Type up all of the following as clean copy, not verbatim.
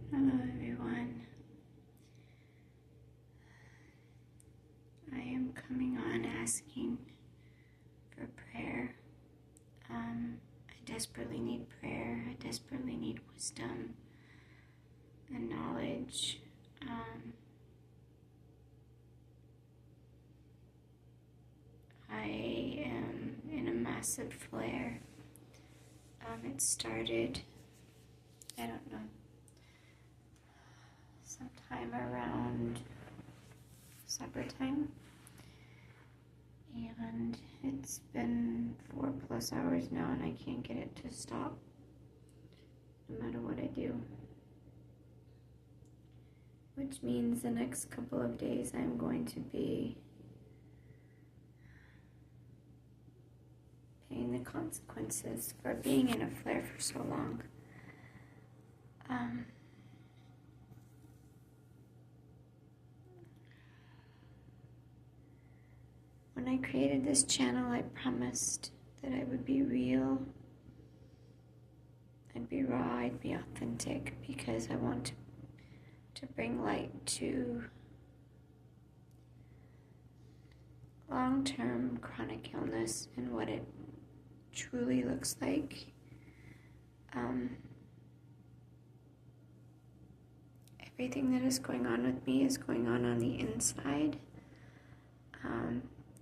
Hello, everyone. I am coming on asking for prayer. I desperately need prayer. I desperately need wisdom and knowledge. I am in a massive flare. It started, I don't know, sometime around supper time, and it's been 4+ hours now, and I can't get it to stop no matter what I do, which means the next couple of days I'm going to be paying the consequences for being in a flare for so long. When I created this channel, I promised that I would be real, I'd be raw, I'd be authentic, because I want to bring light to long-term chronic illness and what it truly looks like. Everything that is going on with me is going on the inside.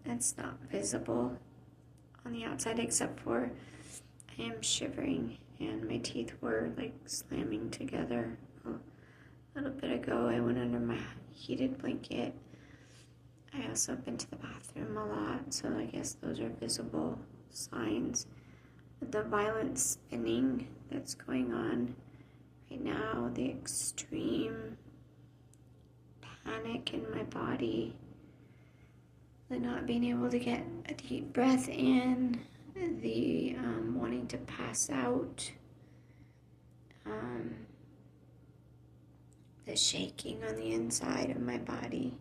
It's not visible on the outside, except for I am shivering and my teeth were like slamming together a little bit ago. I went under my heated blanket. I also have been to the bathroom a lot, so I guess those are visible signs. But the violent spinning that's going on right now, the extreme panic in my body, the not being able to get a deep breath in, the wanting to pass out, the shaking on the inside of my body,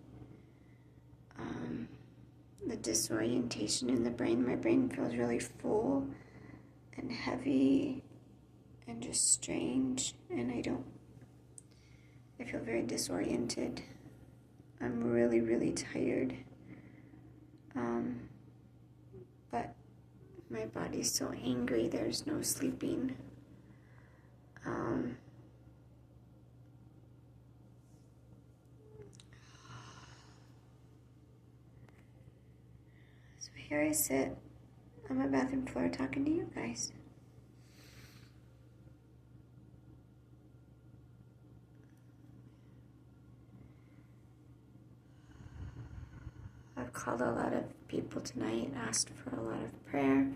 the disorientation in the brain. My brain feels really full and heavy and just strange, and I feel very disoriented. I'm really, really tired. But my body's so angry, there's no sleeping. So here I sit on my bathroom floor talking to you guys. I've called a lot of people tonight, asked for a lot of prayer.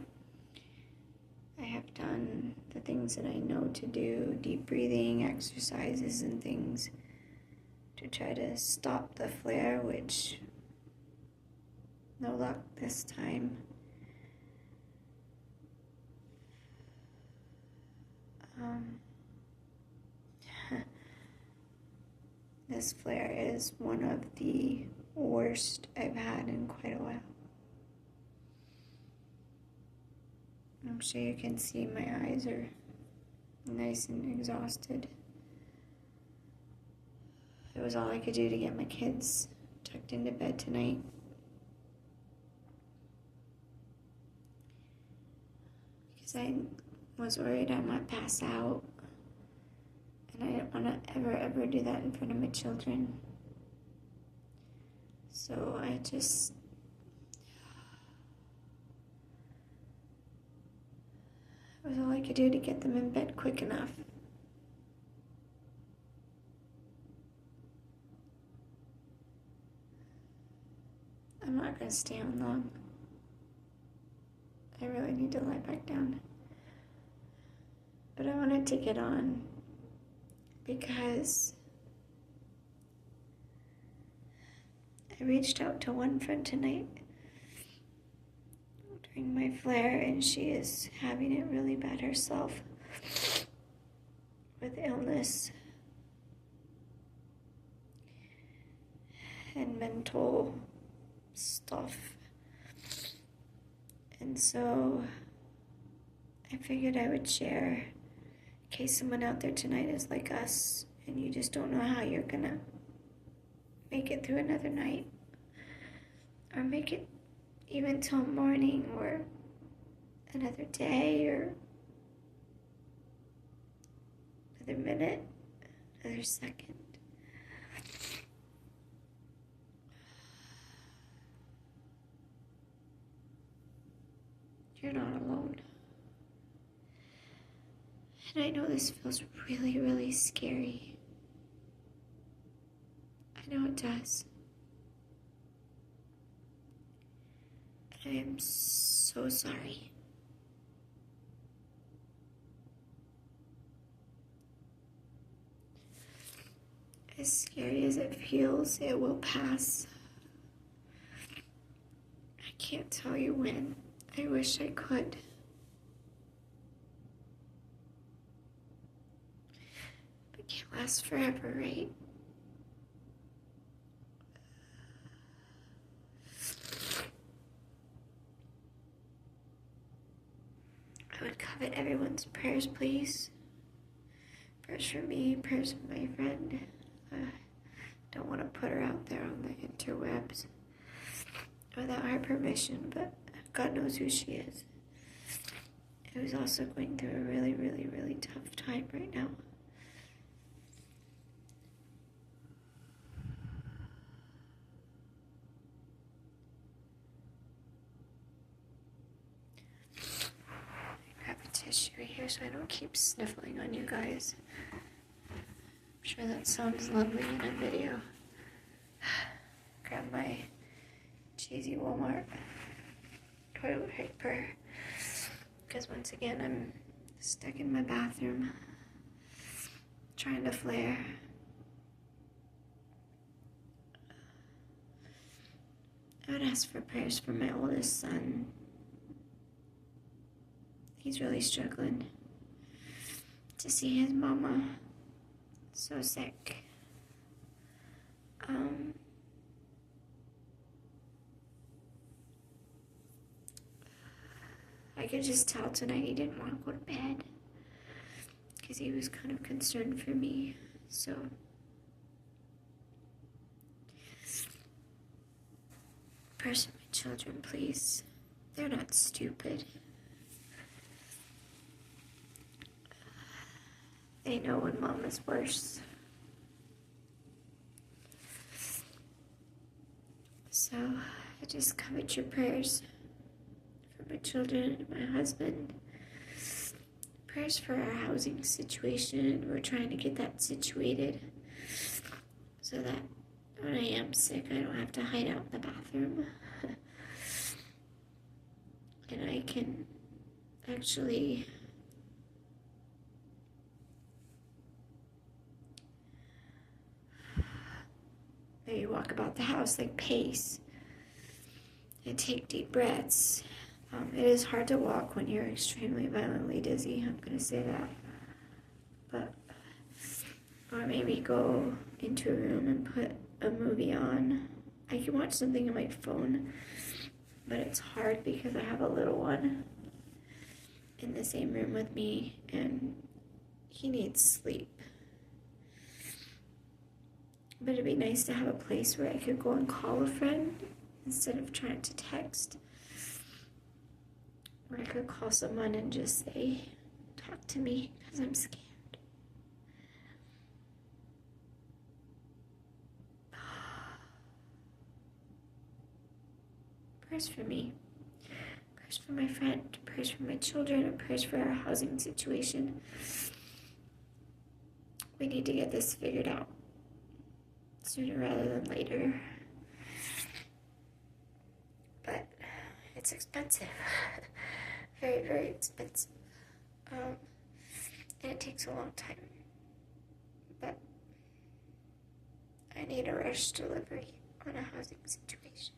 I have done the things that I know to do, deep breathing, exercises, and things to try to stop the flare, which no luck this time. This flare is one of the worst I've had in quite a while. I'm sure you can see my eyes are nice and exhausted. It was all I could do to get my kids tucked into bed tonight. Because I was worried I might pass out. And I didn't want to ever do that in front of my children. So it was all I could do to get them in bed quick enough. I'm not going to stay on long. I really need to lie back down. But I wanted to get on because I reached out to one friend tonight during my flare, and she is having it really bad herself with illness and mental stuff. And so I figured I would share in case someone out there tonight is like us and you just don't know how you're gonna make it through another night, or make it even till morning, or another day, or another minute, another second. You're not alone. And I know this feels really, really scary. I know it does. I am so sorry. As scary as it feels, it will pass. I can't tell you when. I wish I could. But it can't last forever, right? I would covet everyone's prayers, please. Prayers for me, prayers for my friend. Don't want to put her out there on the interwebs without her permission, but God knows who she is. Who's also going through a really, really, really tough time right now. Grab a tissue here so I don't keep sniffling on you guys. I'm sure that sounds lovely in a video. Grab my cheesy Walmart toilet paper, because once again I'm stuck in my bathroom trying to flare. I would ask for prayers for my oldest son. He's really struggling to see his mama so sick. I could just tell tonight he didn't want to go to bed because he was kind of concerned for me. So prayers for my children, please. They're not stupid. They know when mom is worse. So I just covet your prayers for my children and my husband. Prayers for our housing situation. We're trying to get that situated so that when I am sick, I don't have to hide out in the bathroom. And I can actually maybe walk about the house, like pace, and take deep breaths. It is hard to walk when you're extremely violently dizzy, I'm going to say that. But, or maybe go into a room and put a movie on. I can watch something on my phone, but it's hard because I have a little one in the same room with me, and he needs sleep. But it'd be nice to have a place where I could go and call a friend instead of trying to text. Where I could call someone and just say, talk to me, because I'm scared. Prayers for me. Prayers for my friend. Prayers for my children. And prayers for our housing situation. We need to get this figured out sooner rather than later. But it's expensive. Very, very expensive. And it takes a long time. But I need a rush delivery on a housing situation.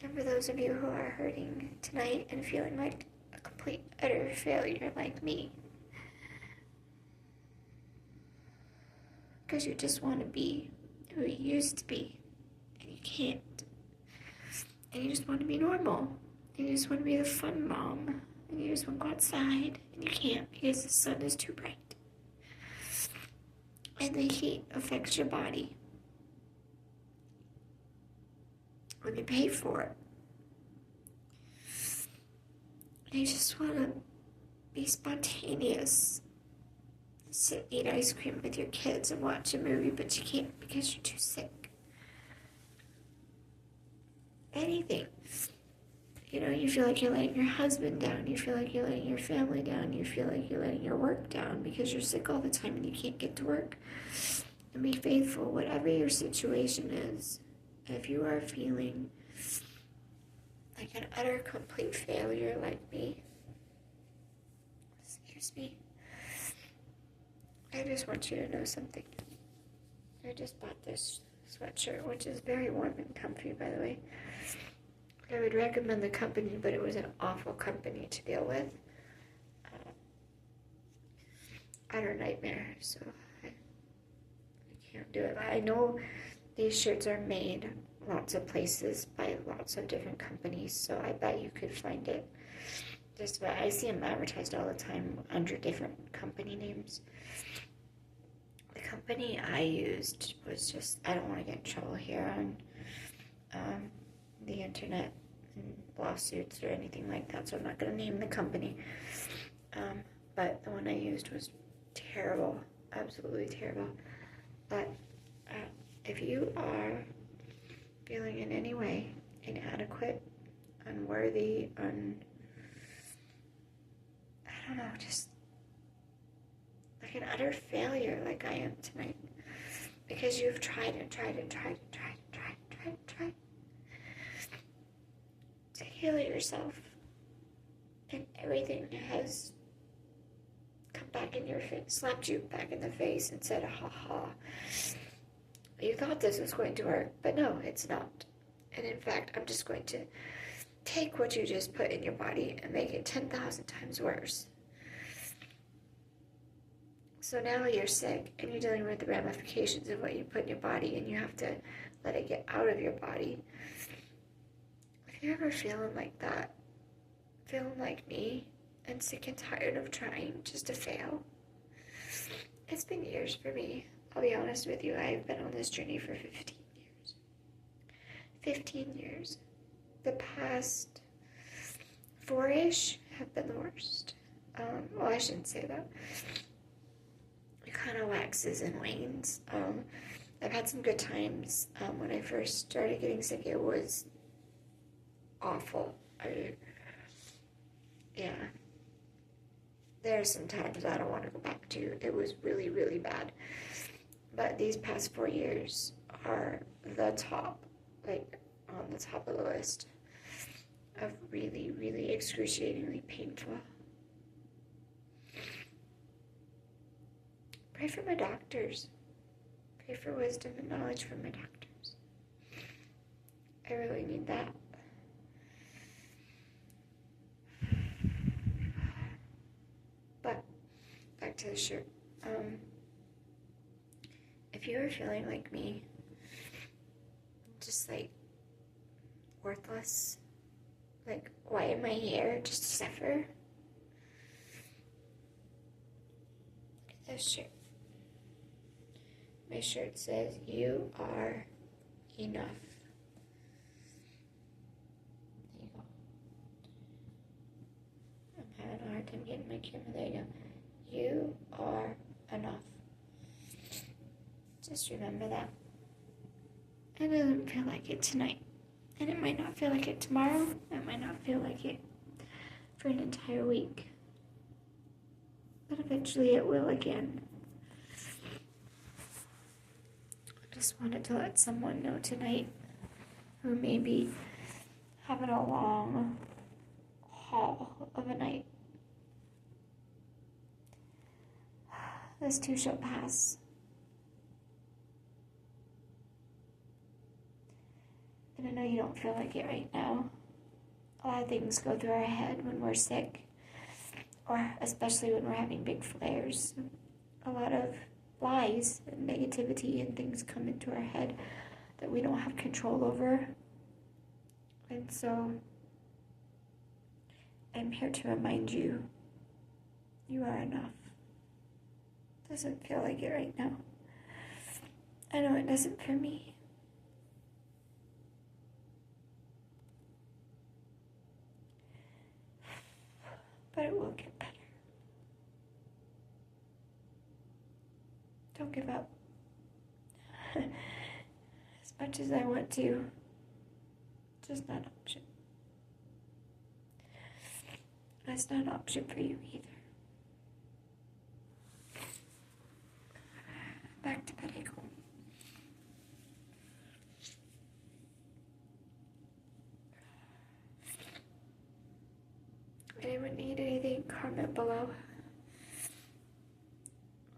And for those of you who are hurting tonight and feeling like a complete, utter failure like me, because you just want to be who you used to be, and you can't. And you just want to be normal. And you just want to be the fun mom. And you just want to go outside, and you can't because the sun is too bright. And the heat affects your body. When you pay for it. And you just want to be spontaneous. Sit and eat ice cream with your kids and watch a movie, but you can't because you're too sick. Anything. You feel like you're letting your husband down. You feel like you're letting your family down. You feel like you're letting your work down because you're sick all the time and you can't get to work. And be faithful, whatever your situation is. If you are feeling like an utter, complete failure like me, excuse me, I just want you to know something. I just bought this sweatshirt, which is very warm and comfy, by the way. I would recommend the company, but it was an awful company to deal with. Utter nightmare, so I can't do it. I know these shirts are made lots of places by lots of different companies, so I bet you could find it. Just about, I see them advertised all the time under different company names. The company I used was just, I don't want to get in trouble here on the internet and lawsuits or anything like that, so I'm not going to name the company. But the one I used was terrible, absolutely terrible. But if you are feeling in any way inadequate, unworthy, I don't know, just like an utter failure like I am tonight, because you've tried and tried and tried and tried and tried and tried and tried to heal yourself, and everything has come back in your face, slapped you back in the face and said, ha ha, you thought this was going to work, but no, it's not. And in fact, I'm just going to take what you just put in your body and make it 10,000 times worse. So now you're sick and you're dealing with the ramifications of what you put in your body, and you have to let it get out of your body. If you're ever feeling like that, feeling like me, and sick and tired of trying just to fail, it's been years for me. I'll be honest with you, I've been on this journey for 15 years. 15 years. The past 4-ish have been the worst. Well, I shouldn't say that. It kind of waxes and wanes. I've had some good times. When I first started getting sick, it was awful. Yeah. There are some times I don't want to go back to. It was really, really bad. But these past 4 years are the top, like on the top of the list of really, really excruciatingly painful. Pray for my doctors. Pray for wisdom and knowledge from my doctors. I really need that. But back to the shirt. If you are feeling like me, just like worthless, like why am I here? Just to suffer? Look at this shirt. My shirt says, "You are enough." There you go. I'm having a hard time getting my camera. There you go. You are enough. Just remember that. It doesn't feel like it tonight. And it might not feel like it tomorrow. It might not feel like it for an entire week. But eventually it will again. I just wanted to let someone know tonight who may be having a long haul of a night. This too shall pass. And I know you don't feel like it right now. A lot of things go through our head when we're sick, or especially when we're having big flares. A lot of lies and negativity and things come into our head that we don't have control over. And so I'm here to remind you, you are enough. Doesn't feel like it right now. I know it doesn't for me. But it will get better. Don't give up. As much as I want to, it's just not an option. That's not an option for you either. Back to bed I go. If anyone need anything, comment below.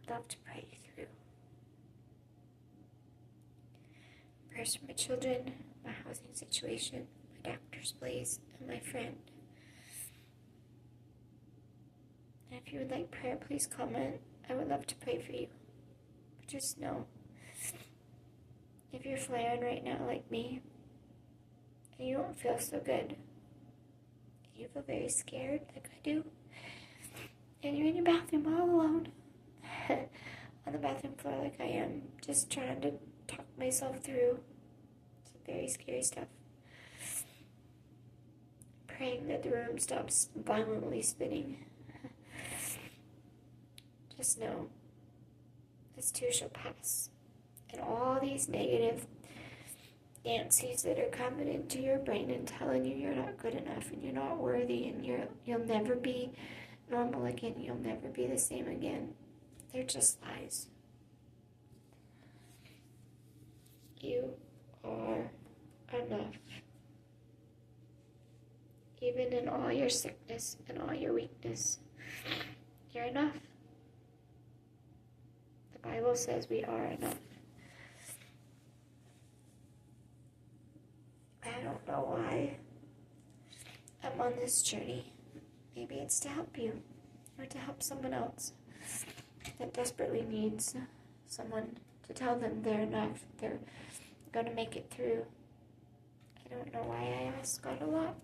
I'd love to pray you through. Prayers for my children, my housing situation, my doctor's place, and my friend. And if you would like prayer, please comment. I would love to pray for you. But just know, if you're flaring right now like me, and you don't feel so good, you feel very scared like I do, and you're in your bathroom all alone, on the bathroom floor like I am, just trying to talk myself through some very scary stuff, praying that the room stops violently spinning. Just know, this too shall pass, and all these negative Nancy's that are coming into your brain and telling you you're not good enough and you're not worthy and you'll never be normal again, you'll never be the same again. They're just lies. You are enough. Even in all your sickness and all your weakness, you're enough. The Bible says we are enough. I don't know why I'm on this journey. Maybe it's to help you or to help someone else that desperately needs someone to tell them they're enough, they're going to make it through. I don't know why I ask God a lot.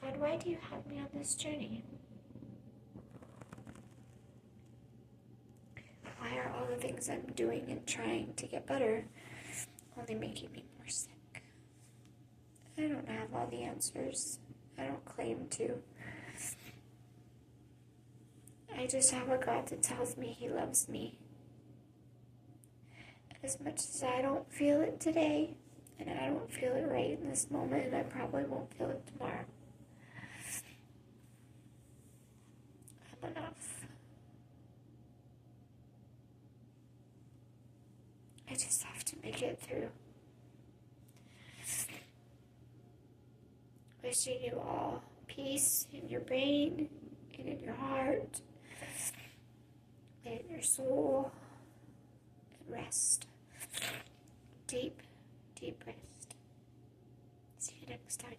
God, why do you have me on this journey? Why are all the things I'm doing and trying to get better only making me more sick? I don't have all the answers. I don't claim to. I just have a God that tells me He loves me. And as much as I don't feel it today, and I don't feel it right in this moment, and I probably won't feel it tomorrow, I'm enough. I just have to make it through. Wishing you all peace in your brain and in your heart and in your soul, and rest. Deep, deep rest. See you next time.